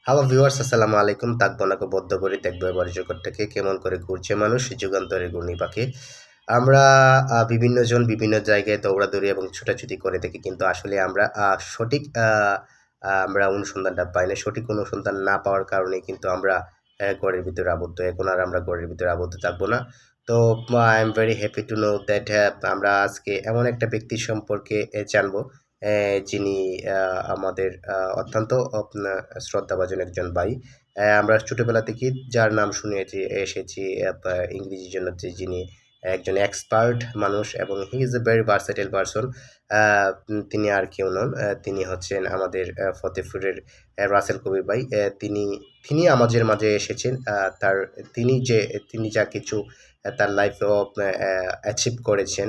Hello viewers, আসসালামু আলাইকুম। তাকবনাকে বদ্ধ করি দেখবো এবার জগৎ থেকে কেমন করে ঘুরছে মানুষ যুগান্তরের ঘূর্ণি পাখি। আমরা বিভিন্ন জন বিভিন্ন জায়গায় দৌড়াদৌড়ি এবং ছোটাছুটি করে থাকি, কিন্তু আসলে আমরা সঠিক আমরা অনুসন্ধানটা পাই না। সঠিক অনুসন্ধান না পাওয়ার কারণে কিন্তু আমরা ঘরের ভিতরে আবদ্ধ। এখন আর আমরা ঘরের ভিতরে আবদ্ধ থাকবো না। তো I am very happy to know that আমরা আজকে এমন একটা ব্যক্তি সম্পর্কে জানবো, যিনি আমাদের অত্যন্ত শ্রদ্ধাভাজন একজন ভাই। আমরা ছোটবেলা থেকেই যার নাম শুনেছি এসেছি, ইংরেজির জন্য যিনি একজন এক্সপার্ট মানুষ এবং he is a very versatile person. তিনি আর কেউ নন, তিনি হচ্ছেন আমাদের ফতেপুরের রাসেল কবির ভাই। তিনি আমাদের মাঝে এসেছেন। তিনি যা কিছু তার লাইফেও অ্যাচিভ করেছেন,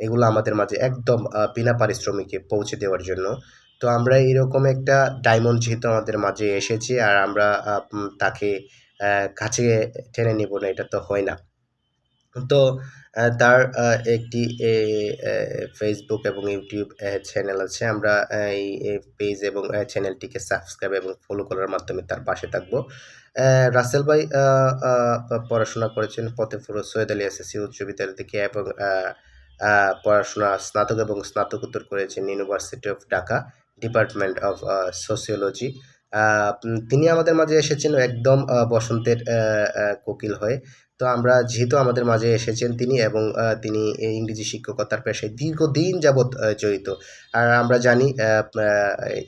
এগুলো আমাদের মাঝে একদম বিনা পারিশ্রমিকে পৌঁছে দেওয়ার জন্য। তো আমরা এরকম একটা ডায়মন্ড যেহেতু আমাদের মাঝে এসেছে, আর আমরা তাকে কাছে টেনে নিব না, এটা তো হয় না। তো তার একটি ফেসবুক এবং ইউটিউব চ্যানেল আছে। আমরা এই পেজ এবং চ্যানেলটিকে সাবস্ক্রাইব এবং ফলো করার মাধ্যমে তার পাশে থাকবো। রাসেল ভাই পড়াশোনা করেছেন ফতেপুর সৈয়দ আলী এসএসসি উচ্চ বিদ্যালয় থেকে, এবং পড়াশোনা স্নাতক এবং স্নাতকোত্তর করেছেন university of Dhaka, department of sociology. তিনি আমাদের মাঝে এসেছেন একদম বসন্তের কোকিল হয়ে। তো আমরা যেহেতু আমাদের মাঝে এসেছেন তিনি, এবং তিনি এই ইংরেজি শিক্ষকতার পেশায় দীর্ঘদিন যাবৎ জড়িত। আর আমরা জানি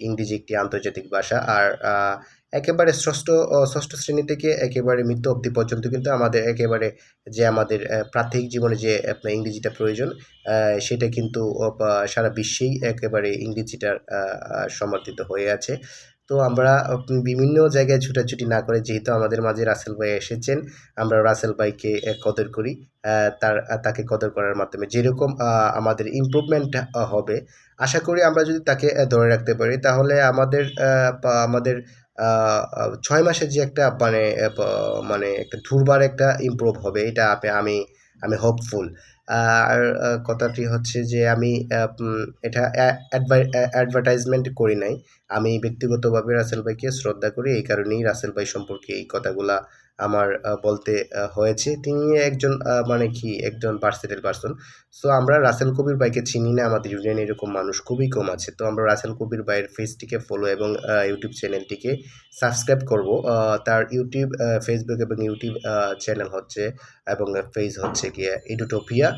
ইংরেজি একটি আন্তর্জাতিক ভাষা। আর একেবারে ষষ্ঠ শ্রেণী থেকে একেবারে মৃত্যু অবধি পর্যন্ত কিন্তু আমাদের একেবারে যে আমাদের প্রাত্যহিক জীবনে যে আপনার ইংরেজিটা প্রয়োজন, সেটা কিন্তু সারা বিশ্বেই একেবারে ইংরেজিটার সমর্থিত হয়ে আছে। তো আমরা বিভিন্ন জায়গায় ছুটাছুটি না করে যেহেতু আমাদের মাঝে রাসেল ভাই এসেছেন, আমরা রাসেল ভাইকে কদর করি। তাকে কদর করার মাধ্যমে যেরকম আমাদের ইমপ্রুভমেন্ট হবে, আশা করি আমরা যদি তাকে ধরে রাখতে পারি, তাহলে আমাদের ৬ মাসের যে একটা মানে একটা দুর্বার একটা ইমপ্রুভ হবে, এটা আমি আমি হোপফুল। আর কথাটি হচ্ছে যে আমি এটা অ্যাডভার্টাইজমেন্ট করি নাই। আমি ব্যক্তিগতভাবে রাসেল ভাইকে শ্রদ্ধা করি। এই কারণেই রাসেল ভাই সম্পর্কে এই কথাগুলা আমার বলতে হয়েছে। তিনি একজন মানে কি একজন ভার্সেটাইল পারসন। সো আমরা রাসেল কবির ভাইকে চিনি না, আমাদের ইউনিয়নে এরকম মানুষ খুবই কম আছে। তো আমরা রাসেল কবির ভাইয়ের পেজটিকে ফলো এবং ইউটিউব চ্যানেলটিকে সাবস্ক্রাইব করব। তার ইউটিউব, ফেসবুক এবং ইউটিউব চ্যানেল হচ্ছে এবং পেজ হচ্ছে গিয়ে ইডুটোপিয়া।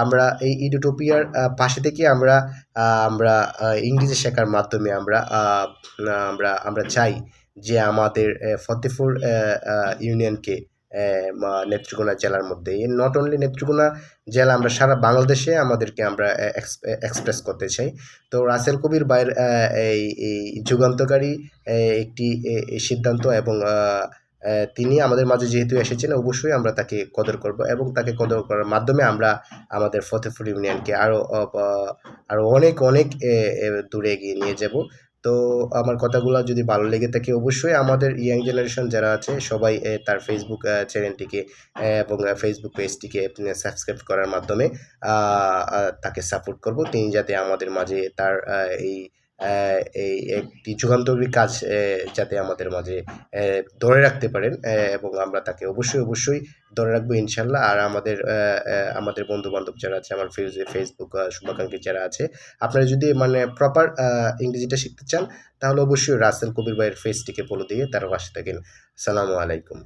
আমরা এই ইডুটোপিয়ার পাশে থেকে আমরা ইংরেজি শেখার মাধ্যমে আমরা চাই যে আমাদের ফতেপুর ইউনিয়নকে নেত্রকোনা জেলার মধ্যে, নট অনলি নেত্রকোনা জেলা, আমরা সারা বাংলাদেশে আমাদেরকে আমরা এক্সপ্রেস করতে চাই। তো রাসেল কবির ভাইয়ের এই যুগান্তকারী একটি সিদ্ধান্ত, এবং তিনি আমাদের মাঝে যেহেতু এসেছেন, অবশ্যই আমরা তাকে কদর করব, এবং তাকে কদর করার মাধ্যমে আমরা আমাদের ফতেপুর ইউনিয়নকে আরও অনেক অনেক দূরে এগিয়ে নিয়ে যাব। তো আমার কথাগুলো যদি ভালো লেগে থাকে, অবশ্যই আমাদের ইয়াং জেনারেশন যারা আছে সবাই তার ফেসবুক চ্যানেলটিকে এবং ফেসবুক পেজটিকে সাবস্ক্রাইব করার মাধ্যমে তাকে সাপোর্ট করব, তিনি যাতে আমাদের মাঝে তার এই এই একটি যুগান্তকারী কাজ যাতে আমাদের মাঝে ধরে রাখতে পারেন, এবং আমরা তাকে অবশ্যই ধরে রাখবো ইনশাল্লাহ। আর আমাদের বন্ধু-বান্ধব যারা আছে, আমার ফেসবুক শুভাকাঙ্ক্ষী যারা আছে, আপনারা যদি মানে প্রপার ইংরেজিটা শিখতে চান, তাহলে অবশ্যই রাসেল কবির ভাইয়ের পেজটিকে ফলো দিয়ে তার পাশে থাকেন। আসসালামু আলাইকুম।